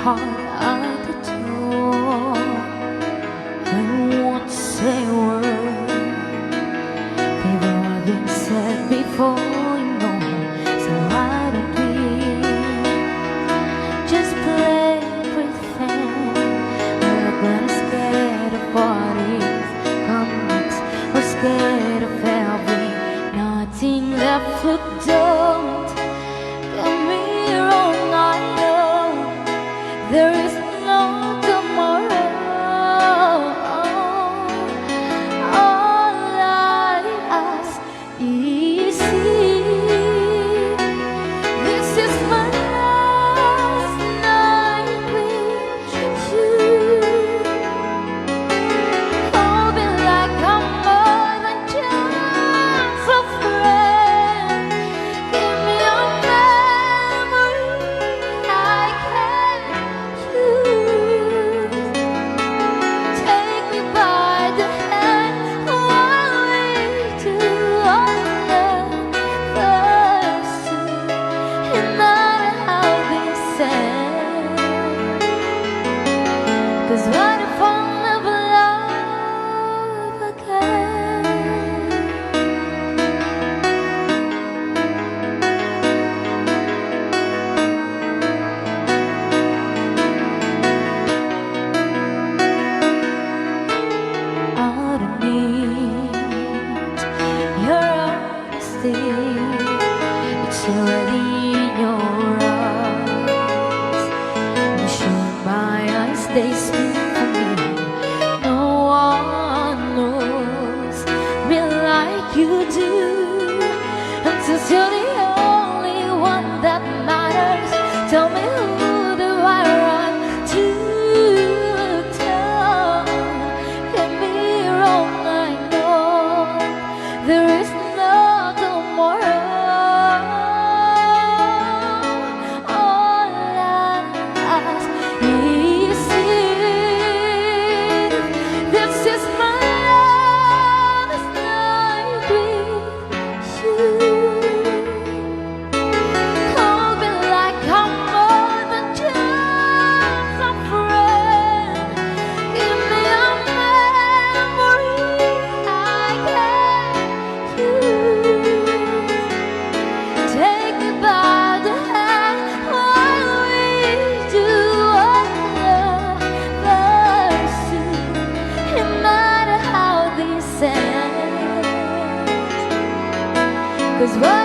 heart at the door. I won't say a word. They've all been said before, you know. So why don't we just play pretend like we're scared of what is coming next? We're scared of having nothing left to do. Get me wrong, I know there is no tomorrow. All I ask is this is my last night with you. Hold me like I'm more than just a friend. Give me a memory I can use. Take me by the hand while we do all the pursuit. And not how this ends. 'Cause what if I'll never love again? I don't need your honesty. It's already in your eyes. You show my eyes, they speak for me. No one knows me like you do. And since you're the only one that matters, tell me who do I run to? Get me wrong, I know there is no tomorrow. All I ask is this is my last night with you. Hold me like I'm more than just a friend. Give me a memory I can use. Take me by the hand while we do our pursuit. No matter how this ends. 'Cause what